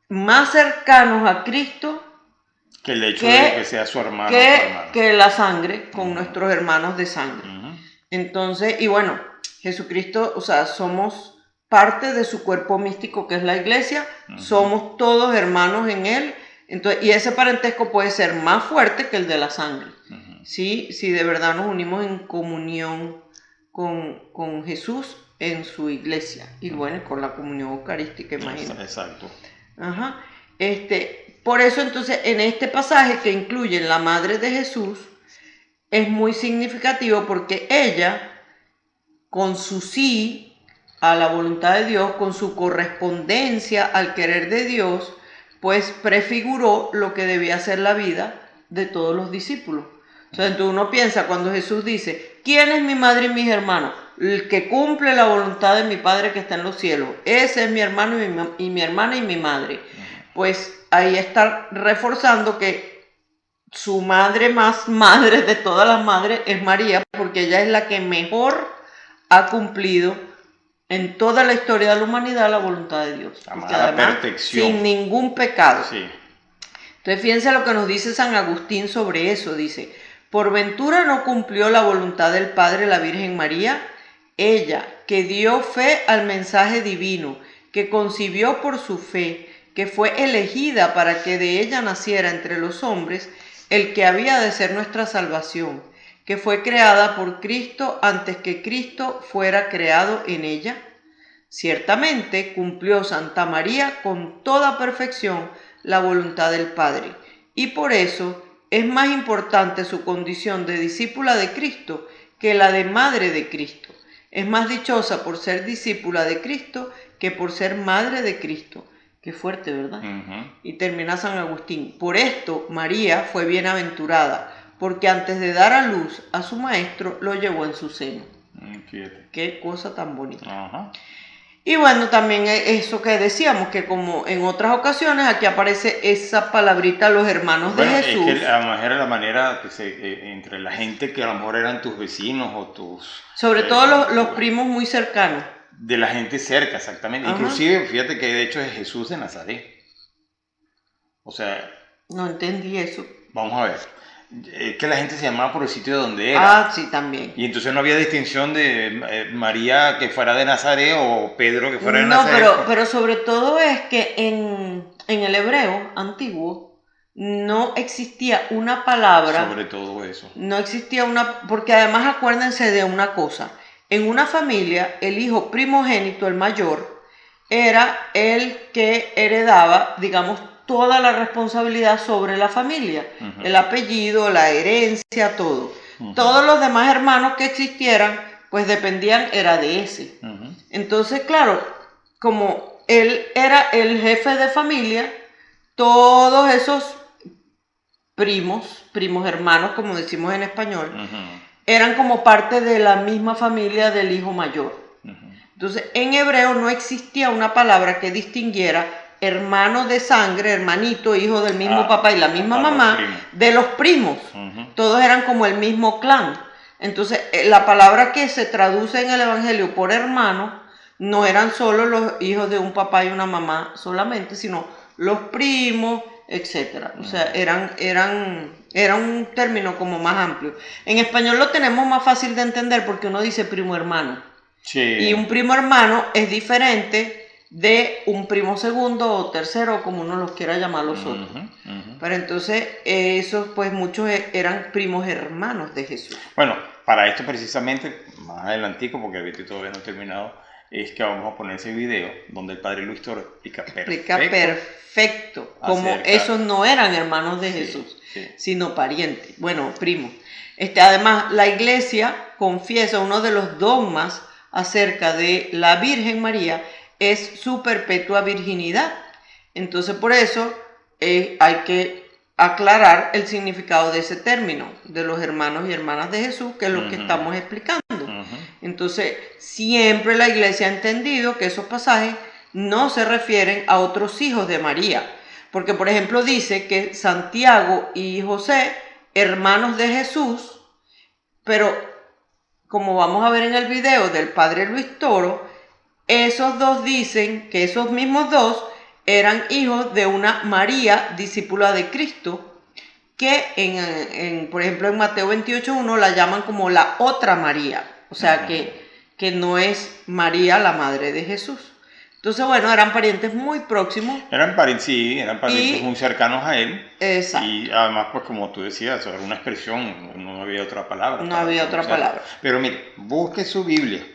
más cercanos a Cristo que el hecho de que sea su hermano. Que la sangre con nuestros hermanos de sangre. Entonces, y bueno, Jesucristo, o sea, somos parte de su cuerpo místico que es la iglesia, somos todos hermanos en él, entonces, y ese parentesco puede ser más fuerte que el de la sangre, ¿sí? Si de verdad nos unimos en comunión con Jesús en su iglesia, y bueno, con la comunión eucarística, imagínate. Exacto. Ajá. Por eso entonces en este pasaje que incluye la madre de Jesús, es muy significativo porque ella, con su sí a la voluntad de Dios, con su correspondencia al querer de Dios, pues prefiguró lo que debía ser la vida de todos los discípulos. O sea, entonces uno piensa cuando Jesús dice, ¿quién es mi madre y mis hermanos? El que cumple la voluntad de mi Padre que está en los cielos. Ese es mi hermano y mi hermana y mi madre. Pues ahí está reforzando que su madre más madre de todas las madres es María, porque ella es la que mejor ha cumplido en toda la historia de la humanidad la voluntad de Dios. La perfección. Sin ningún pecado. Sí. Entonces fíjense lo que nos dice San Agustín sobre eso. Dice, por ventura no cumplió la voluntad del Padre la Virgen María, ella que dio fe al mensaje divino, que concibió por su fe, que fue elegida para que de ella naciera entre los hombres el que había de ser nuestra salvación, que fue creada por Cristo antes que Cristo fuera creado en ella. Ciertamente cumplió Santa María con toda perfección la voluntad del Padre, y por eso es más importante su condición de discípula de Cristo que la de madre de Cristo. Es más dichosa por ser discípula de Cristo que por ser madre de Cristo. Qué fuerte, ¿verdad? Y termina San Agustín. Por esto María fue bienaventurada, porque antes de dar a luz a su maestro, lo llevó en su seno. Qué cosa tan bonita. Y bueno, también eso que decíamos, que como en otras ocasiones, aquí aparece esa palabrita, los hermanos de Jesús. Es que a lo mejor era la manera que entre la gente que a lo mejor eran tus vecinos o tus... Sobre todo los primos muy cercanos. De la gente cerca, exactamente. Inclusive, fíjate que de hecho es Jesús de Nazaret. O sea... No entendí eso. Vamos a ver. Que la gente se llamaba por el sitio de donde era. Ah, sí, también. Y entonces no había distinción de María que fuera de Nazaret o Pedro que fuera de Nazaret. No, pero sobre todo es que en el hebreo antiguo no existía una palabra. Sobre todo eso. No existía porque además acuérdense de una cosa. En una familia, el hijo primogénito, el mayor, era el que heredaba, digamos, toda la responsabilidad sobre la familia, el apellido, la herencia, todo. Todos los demás hermanos que existieran, pues dependían, era de ese. Entonces, claro, como él era el jefe de familia, todos esos primos hermanos, como decimos en español, eran como parte de la misma familia del hijo mayor. Entonces, en hebreo no existía una palabra que distinguiera hermano de sangre, hermanito, hijo del mismo papá y la misma mamá, de los primos. Todos eran como el mismo clan. Entonces, la palabra que se traduce en el Evangelio por hermano no eran solo los hijos de un papá y una mamá solamente, sino los primos, etcétera. O sea, era un término como más amplio. En español lo tenemos más fácil de entender porque uno dice primo hermano. Sí. Y un primo hermano es diferente de un primo segundo o tercero, como uno los quiera llamar los otros. Pero entonces, esos pues muchos eran primos hermanos de Jesús. Bueno, para esto precisamente, más adelantico, porque ahorita todavía no he terminado, es que vamos a poner ese video donde el padre Luis Toro explica perfecto como esos no eran hermanos de Jesús, sino parientes, bueno, primos. Además, la iglesia confiesa uno de los dogmas acerca de la Virgen María es su perpetua virginidad. Entonces, por eso hay que aclarar el significado de ese término, de los hermanos y hermanas de Jesús, que es lo que estamos explicando. Entonces, siempre la iglesia ha entendido que esos pasajes no se refieren a otros hijos de María. Porque, por ejemplo, dice que Santiago y José, hermanos de Jesús, pero como vamos a ver en el video del padre Luis Toro, esos dos dicen que esos mismos dos eran hijos de una María, discípula de Cristo, que por ejemplo en Mateo 28:1 la llaman como la otra María, o sea que no es María la madre de Jesús. Entonces, bueno, eran parientes muy próximos. Eran parientes muy cercanos a él. Exacto. Y además, pues como tú decías, era una expresión, no había otra palabra. No había otra palabra. Pero mire, busque su Biblia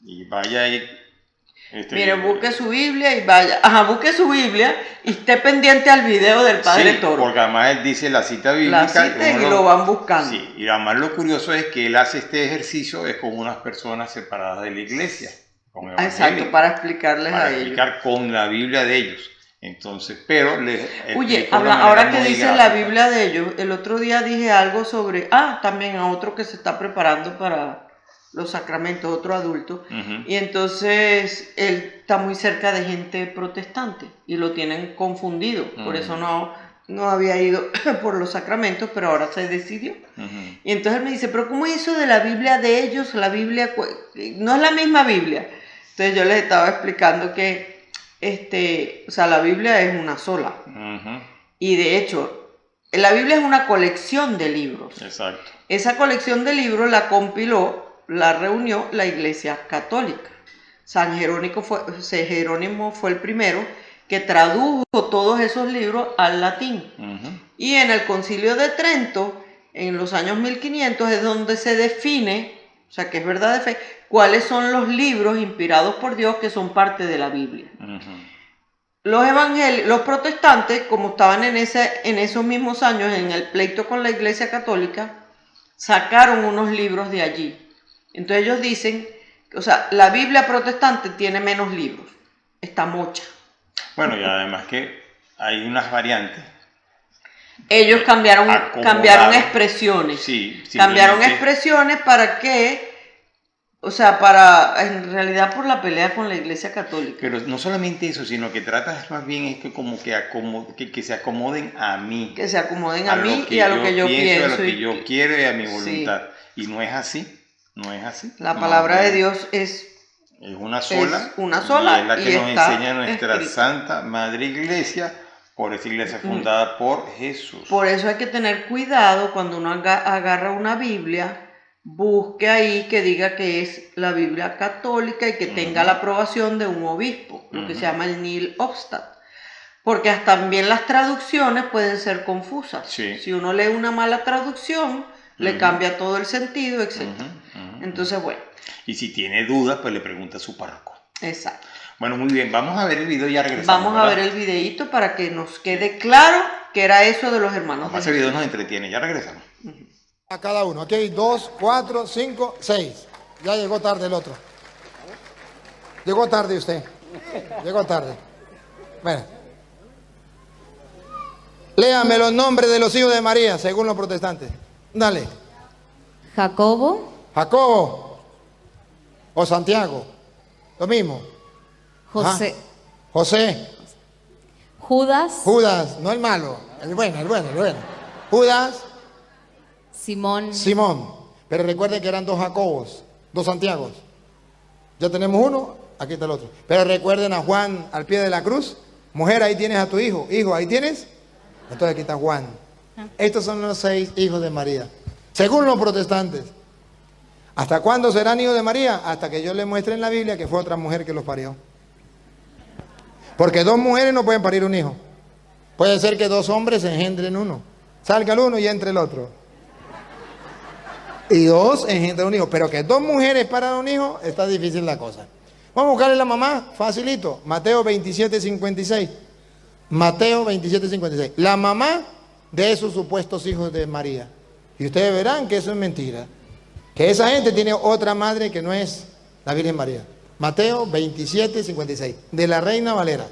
y vaya ahí. Mire, busque su Biblia y vaya. Busque su Biblia y esté pendiente al video del padre Toro. Porque además él dice la cita bíblica. La cita y lo van buscando. Sí, y además lo curioso es que él hace este ejercicio es con unas personas separadas de la iglesia. Exacto, para explicarles a ellos. Para explicar con la Biblia de ellos. Entonces, pero oye, ahora que dice la Biblia de ellos, el otro día dije algo sobre, también a otro que se está preparando para los sacramentos, otro adulto, y entonces él está muy cerca de gente protestante y lo tienen confundido, por eso no había ido por los sacramentos, pero ahora se decidió. Y entonces él me dice, pero ¿cómo es eso de la Biblia de ellos? La Biblia no es la misma Biblia. Entonces yo les estaba explicando que o sea, la Biblia es una sola. Y de hecho, la Biblia es una colección de libros. Exacto. Esa colección de libros la compiló, la reunió la Iglesia Católica. San Jerónimo fue el primero que tradujo todos esos libros al latín. Y en el Concilio de Trento, en los años 1500, es donde se define, o sea, que es verdad de fe, cuáles son los libros inspirados por Dios que son parte de la Biblia. Los protestantes, como estaban en esos mismos años en el pleito con la Iglesia Católica, sacaron unos libros de allí. Entonces ellos dicen, o sea, la Biblia protestante tiene menos libros, está mocha. Bueno, y además que hay unas variantes. Ellos cambiaron expresiones. Sí, cambiaron expresiones para que, o sea, en realidad por la pelea con la Iglesia Católica. Pero no solamente eso, sino que tratas más bien es que como que se acomoden a mí. Que se acomoden a mí y a lo que yo pienso. A lo que yo quiero y a mi voluntad. Sí. Y no es así. No es así. La palabra de Dios es una sola. Es una sola. Y es la que nos enseña nuestra Santa Madre Iglesia, por esa iglesia fundada por Jesús. Por eso hay que tener cuidado cuando uno agarra una Biblia, busque ahí que diga que es la Biblia católica y que tenga la aprobación de un obispo, lo que se llama el Nihil Obstat. Porque también las traducciones pueden ser confusas. Sí. Si uno lee una mala traducción, le cambia todo el sentido, etc. Entonces, bueno. Y si tiene dudas, pues le pregunta a su párroco. Exacto. Bueno, muy bien. Vamos a ver el video y ya regresamos. Vamos a ver el videíto para que nos quede claro que era eso de los hermanos. Ese video nos entretiene. Ya regresamos. A cada uno. Aquí hay 2, 4, 5, 6. Ya llegó tarde el otro. Llegó tarde usted. Llegó tarde. Bueno. Léame los nombres de los hijos de María, según los protestantes. Dale. Jacobo. Jacobo. O Santiago. Lo mismo. José. José. Judas. Judas. No el malo. El bueno. Judas. Simón. Pero recuerden que eran 2 Jacobos, 2 Santiagos. Ya tenemos uno, aquí está el otro. Pero recuerden a Juan al pie de la cruz, Mujer, ahí tienes a tu hijo. Hijo, ahí tienes. Entonces aquí está Juan. Estos son los 6 hijos de María. Según los protestantes. ¿Hasta cuándo serán hijos de María? Hasta que yo le muestre en la Biblia que fue otra mujer que los parió. Porque 2 mujeres no pueden parir un hijo. Puede ser que 2 hombres se engendren uno. Salga el uno y entre el otro. Y 2 engendran un hijo. Pero que 2 mujeres paran un hijo, está difícil la cosa. Vamos a buscarle la mamá, facilito. Mateo 27:56. Mateo 27:56. La mamá de esos supuestos hijos de María. Y ustedes verán que eso es mentira. Que esa gente tiene otra madre que no es la Virgen María. Mateo 27:56. De la Reina Valera.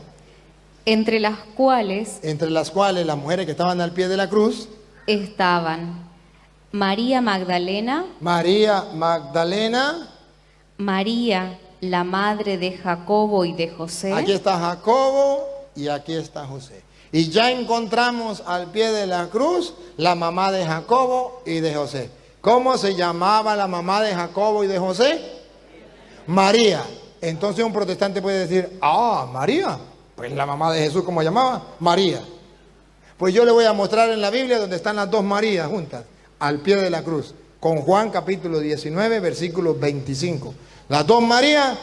Entre las cuales las mujeres que estaban al pie de la cruz estaban María Magdalena, María Magdalena. María, la madre de Jacobo y de José. Aquí está Jacobo y aquí está José. Y ya encontramos al pie de la cruz la mamá de Jacobo y de José. ¿Cómo se llamaba la mamá de Jacobo y de José? María. Entonces un protestante puede decir, María. Pues la mamá de Jesús, ¿cómo llamaba? María. Pues yo le voy a mostrar en la Biblia donde están las 2 Marías juntas, al pie de la cruz, con Juan capítulo 19, versículo 25. Las 2 Marías,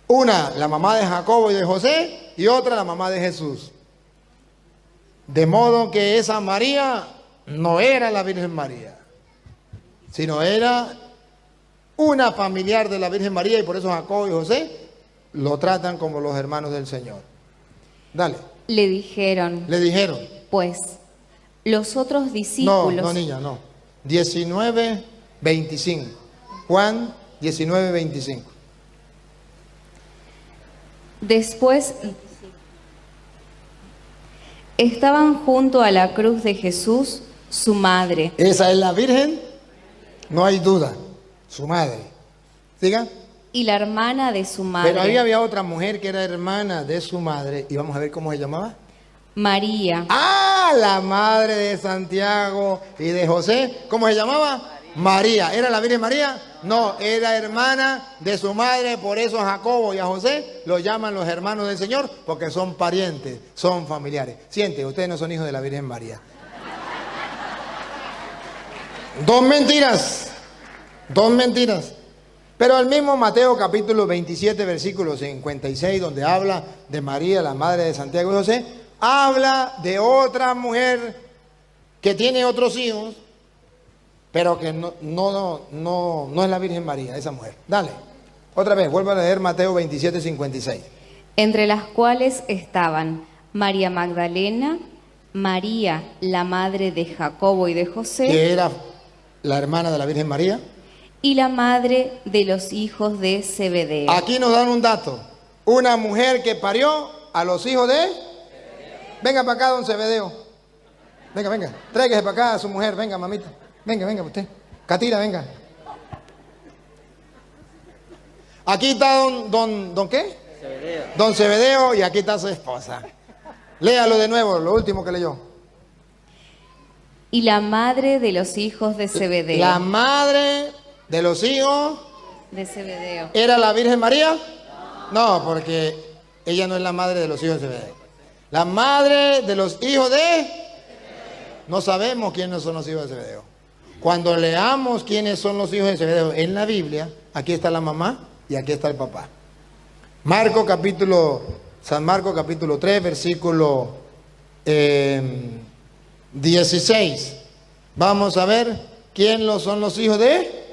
una la mamá de Jacobo y de José, y otra la mamá de Jesús. De modo que esa María no era la Virgen María, sino era una familiar de la Virgen María, y por eso Jacobo y José lo tratan como los hermanos del Señor. Dale. Le dijeron, pues, los otros discípulos. No, niña, no. 19:25. Juan 19:25. Después estaban junto a la cruz de Jesús, su madre. Esa es la Virgen, no hay duda, su madre. ¿Siga? Y la hermana de su madre. Pero ahí había otra mujer que era hermana de su madre, y vamos a ver cómo se llamaba. María. La madre de Santiago y de José. ¿Cómo se llamaba? María. ¿Era la Virgen María? No, era hermana de su madre, por eso a Jacobo y a José lo llaman los hermanos del Señor, porque son parientes, son familiares. Siente, ustedes no son hijos de la Virgen María. 2 mentiras. 2 mentiras. Pero el mismo Mateo capítulo 27, versículo 56, donde habla de María, la madre de Santiago y José, habla de otra mujer que tiene otros hijos, pero que no es la Virgen María, esa mujer. Dale, otra vez, vuelvo a leer Mateo 27, 56. Entre las cuales estaban María Magdalena, María, la madre de Jacobo y de José, que era la hermana de la Virgen María, y la madre de los hijos de Zebedeo. Aquí nos dan un dato. Una mujer que parió a los hijos de... Venga para acá, don Zebedeo. Venga. Tráigase para acá a su mujer. Venga, mamita. Venga usted. Catira, venga. Aquí está don ¿qué? Zebedeo. Don Zebedeo, y aquí está su esposa. Léalo de nuevo, lo último que leyó. Y la madre de los hijos de Zebedeo. La madre de los hijos de Zebedeo. ¿Era la Virgen María? No, porque ella no es la madre de los hijos de Zebedeo. La madre de los hijos de... No sabemos quiénes son los hijos de Zebedeo. Cuando leamos quiénes son los hijos de Zebedeo en la Biblia, aquí está la mamá y aquí está el papá. San Marcos capítulo 3, versículo 16. Vamos a ver quién son los hijos de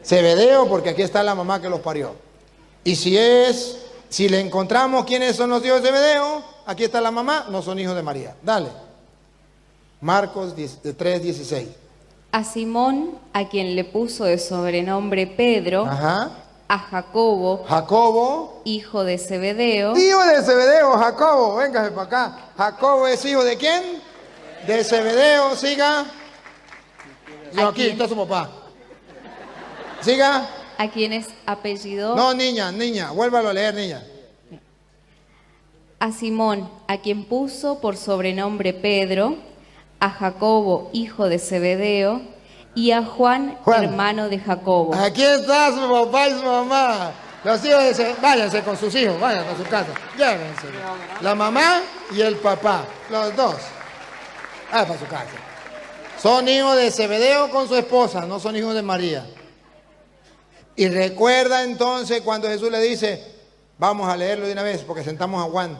Zebedeo, porque aquí está la mamá que los parió. Y si le encontramos quiénes son los hijos de Zebedeo, aquí está la mamá, no son hijos de María. Dale. Marcos 3, 16. A Simón, a quien le puso de sobrenombre Pedro. Ajá. A Jacobo, hijo de Zebedeo. Hijo de Zebedeo, Jacobo, véngase para acá. Jacobo es hijo de ¿quién? De Zebedeo, siga. No, aquí está su papá. Siga. A quienes apellidó. No, niña, vuélvalo a leer, niña. A Simón, a quien puso por sobrenombre Pedro, a Jacobo, hijo de Zebedeo, y a Juan, hermano de Jacobo. Aquí está su papá y su mamá. Los hijos de Zebedeo, váyanse con sus hijos, vayan a su casa, llévense. La mamá y el papá, los dos. Para su casa. Son hijos de Zebedeo con su esposa, no son hijos de María. Y recuerda entonces cuando Jesús le dice, vamos a leerlo de una vez porque sentamos a Juan.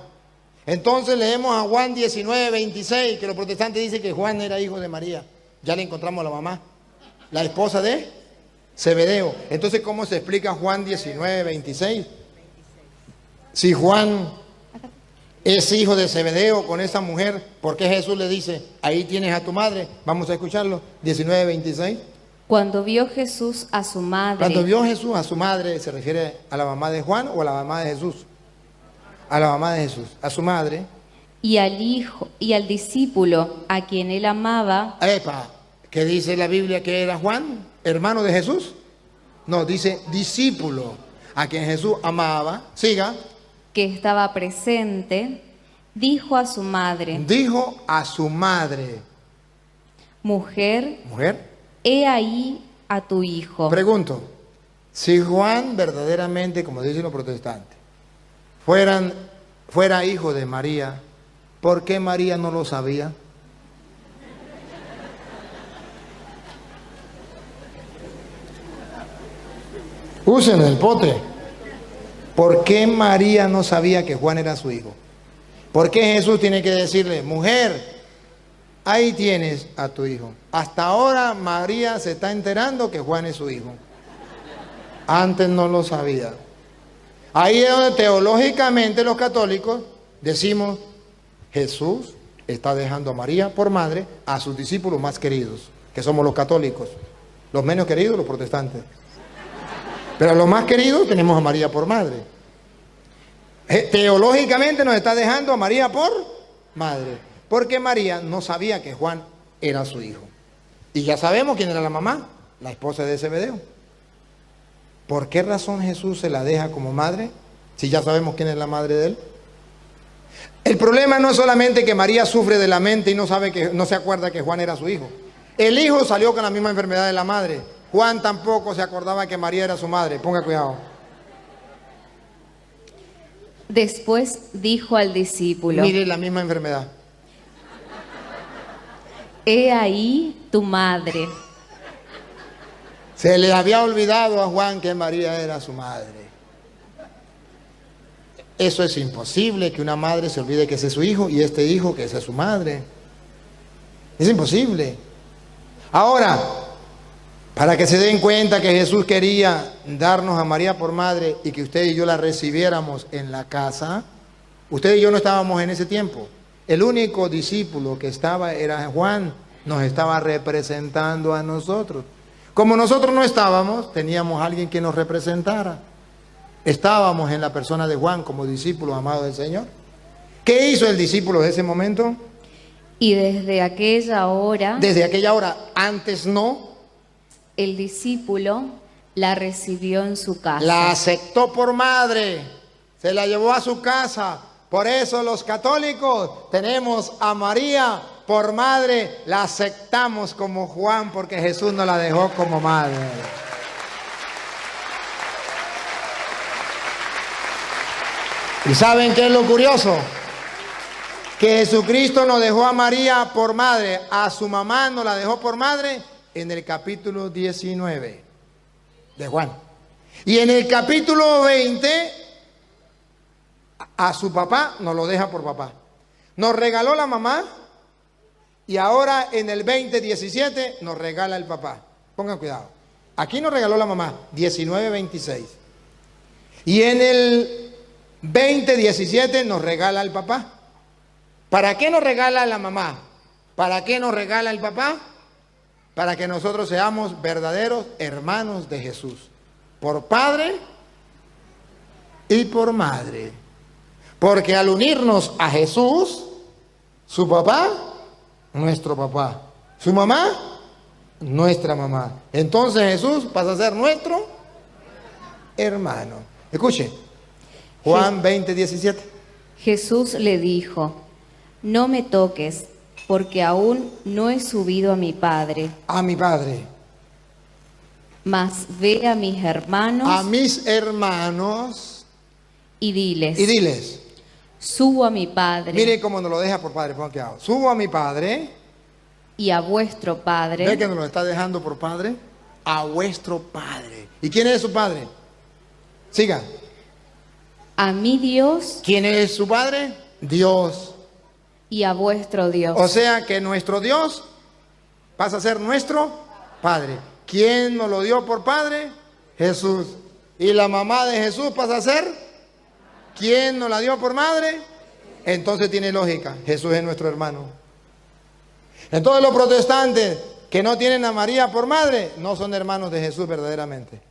Entonces leemos a Juan 19:26, que los protestantes dicen que Juan era hijo de María. Ya le encontramos a la mamá, la esposa de Zebedeo. Entonces, ¿cómo se explica Juan 19:26? Si Juan es hijo de Zebedeo con esa mujer, ¿por qué Jesús le dice, ahí tienes a tu madre? Vamos a escucharlo, 19:26. Cuando vio Jesús a su madre. Cuando vio Jesús a su madre, ¿se refiere a la mamá de Juan o a la mamá de Jesús? A la mamá de Jesús, a su madre. Y al hijo y al discípulo a quien él amaba. Epa, ¿qué dice la Biblia que era Juan? ¿Hermano de Jesús? No, dice discípulo a quien Jesús amaba. Siga. Que estaba presente, dijo a su madre. Dijo a su madre. Mujer. Mujer. He ahí a tu hijo. Pregunto, si Juan verdaderamente, como dicen los protestantes, fuera hijo de María, ¿por qué María no lo sabía? Usen el potre. ¿Por qué María no sabía que Juan era su hijo? ¿Por qué Jesús tiene que decirle, mujer, ahí tienes a tu hijo? Hasta ahora María se está enterando que Juan es su hijo. Antes no lo sabía. Ahí es donde teológicamente los católicos decimos, Jesús está dejando a María por madre a sus discípulos más queridos, que somos los católicos. Los menos queridos, los protestantes. Pero a los más queridos tenemos a María por madre. Teológicamente nos está dejando a María por madre. Porque María no sabía que Juan era su hijo. Y ya sabemos quién era la mamá, la esposa de Zebedeo. ¿Por qué razón Jesús se la deja como madre? Si ya sabemos quién es la madre de él. El problema no es solamente que María sufre de la mente y no se acuerda que Juan era su hijo. El hijo salió con la misma enfermedad de la madre. Juan tampoco se acordaba que María era su madre. Ponga cuidado. Después dijo al discípulo. Mire la misma enfermedad. He ahí tu madre. Se le había olvidado a Juan que María era su madre. Eso es imposible, que una madre se olvide que ese es su hijo y este hijo que esa es su madre. Es imposible. Ahora, para que se den cuenta que Jesús quería darnos a María por madre y que usted y yo la recibiéramos en la casa, usted y yo no estábamos en ese tiempo. El único discípulo que estaba era Juan, nos estaba representando a nosotros. Como nosotros no estábamos, teníamos a alguien que nos representara. Estábamos en la persona de Juan como discípulo amado del Señor. ¿Qué hizo el discípulo de ese momento? Y desde aquella hora. Desde aquella hora, antes no. El discípulo la recibió en su casa. La aceptó por madre, se la llevó a su casa. Por eso los católicos tenemos a María por madre, la aceptamos como Juan porque Jesús nos la dejó como madre. ¿Y saben qué es lo curioso? Que Jesucristo nos dejó a María por madre, a su mamá nos la dejó por madre en el capítulo 19 de Juan. Y en el capítulo 20, a su papá nos lo deja por papá. Nos regaló la mamá y ahora en el 20:17 nos regala el papá. Pongan cuidado. Aquí nos regaló la mamá, 19:26. Y en el 20:17 nos regala el papá. ¿Para qué nos regala la mamá? ¿Para qué nos regala el papá? Para que nosotros seamos verdaderos hermanos de Jesús. Por padre y por madre. Porque al unirnos a Jesús, su papá, nuestro papá. Su mamá, nuestra mamá. Entonces Jesús pasa a ser nuestro hermano. Escuche, Juan 20:17. Jesús le dijo, no me toques, porque aún no he subido a mi Padre. A mi Padre. Mas ve a mis hermanos y diles, subo a mi padre mire cómo nos lo deja por padre, pongan cuidado. Subo a mi padre. y a vuestro padre. ¿Ve que nos lo está dejando por padre? A vuestro padre. ¿Y quién es su padre? Siga. A mi Dios ¿Quién es su padre? Dios. y a vuestro Dios. O sea que nuestro Dios pasa a ser nuestro padre. ¿Quién nos lo dio por padre? Jesús. ¿Y la mamá de Jesús pasa a ser? ¿Quién nos la dio por madre? Entonces tiene lógica. Jesús es nuestro hermano. Entonces los protestantes que no tienen a María por madre no son hermanos de Jesús verdaderamente.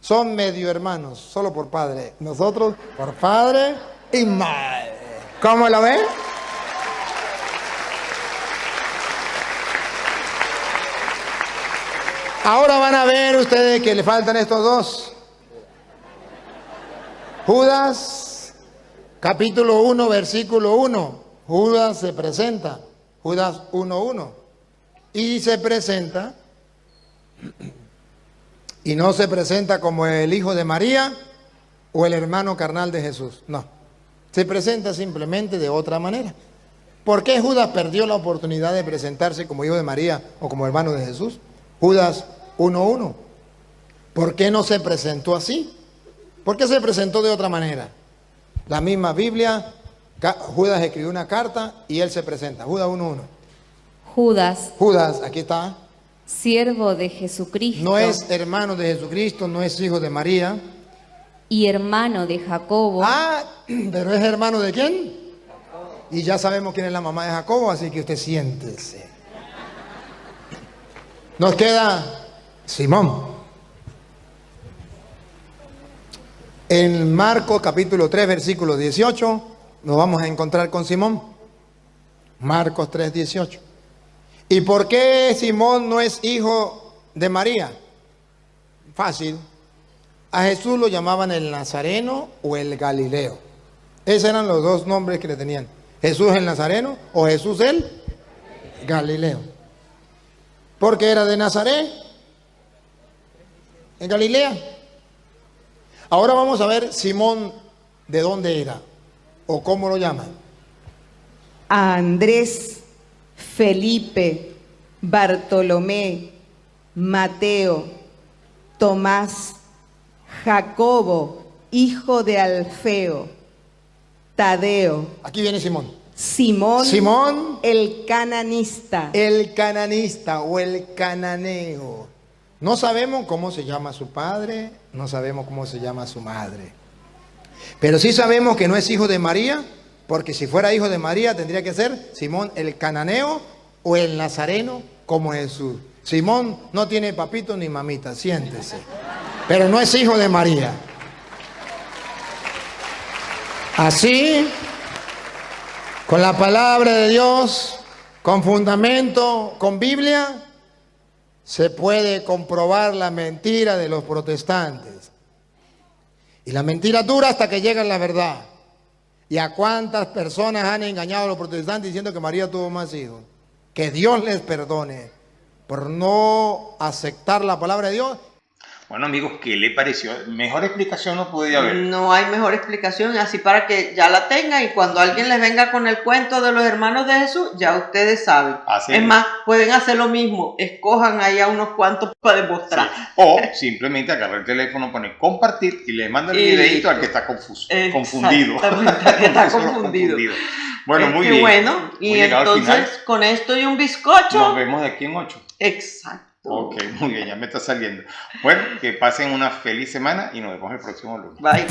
Son medio hermanos, solo por padre. Nosotros por padre y madre. ¿Cómo lo ven? Ahora van a ver ustedes que le faltan estos dos. Judas, capítulo 1, versículo 1. Judas se presenta. Judas 1:1. Y se presenta. Y no se presenta como el hijo de María o el hermano carnal de Jesús. No. Se presenta simplemente de otra manera. ¿Por qué Judas perdió la oportunidad de presentarse como hijo de María o como hermano de Jesús? Judas 1:1. ¿Por qué no se presentó así? ¿Por qué se presentó de otra manera? La misma Biblia, Judas escribió una carta y él se presenta. Judas 1:1. Judas, aquí está. Siervo de Jesucristo. No es hermano de Jesucristo, no es hijo de María. Y hermano de Jacobo. Ah, pero es hermano de quién? Y ya sabemos quién es la mamá de Jacobo, así que usted siéntese. Nos queda Simón. En Marcos capítulo 3, versículo 18, nos vamos a encontrar con Simón. Marcos 3, 18. ¿Y por qué Simón no es hijo de María? Fácil. A Jesús lo llamaban el Nazareno o el Galileo. Esos eran los dos nombres que le tenían. Jesús el Nazareno o Jesús el Galileo. Porque era de Nazaret, en Galilea. Ahora vamos a ver Simón de dónde era o cómo lo llaman. A Andrés, Felipe, Bartolomé, Mateo, Tomás, Jacobo, hijo de Alfeo, Tadeo. Aquí viene Simón. Simón, el cananista. El cananista o el cananeo. No sabemos cómo se llama su padre, no sabemos cómo se llama su madre. Pero sí sabemos que no es hijo de María, porque si fuera hijo de María tendría que ser Simón el cananeo o el nazareno como Jesús. Simón no tiene papito ni mamita, siéntese. Pero no es hijo de María. Así, con la palabra de Dios, con fundamento, con Biblia, se puede comprobar la mentira de los protestantes. Y la mentira dura hasta que llega la verdad. ¿Y a cuántas personas han engañado a los protestantes diciendo que María tuvo más hijos? Que Dios les perdone por no aceptar la palabra de Dios. Bueno, amigos, ¿qué le pareció? Mejor explicación no podía haber. No hay mejor explicación, así para que ya la tengan y cuando alguien les venga con el cuento de los hermanos de Jesús, ya ustedes saben. Así es más, pueden hacer lo mismo, escojan ahí a unos cuantos para demostrar. Sí. O simplemente agarrar el teléfono, poner compartir y le manda el videito al que está confuso, confundido. Exactamente, al que está confundido. Bueno, muy bien. Bueno, y entonces con esto y un bizcocho. Nos vemos de aquí en 8. Exacto. Ok, muy bien, ya me está saliendo. Bueno, que pasen una feliz semana y nos vemos el próximo lunes. Bye.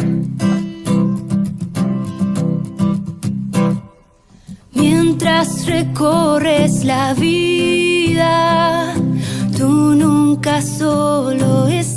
Mientras recorres la vida, tú nunca solo estás.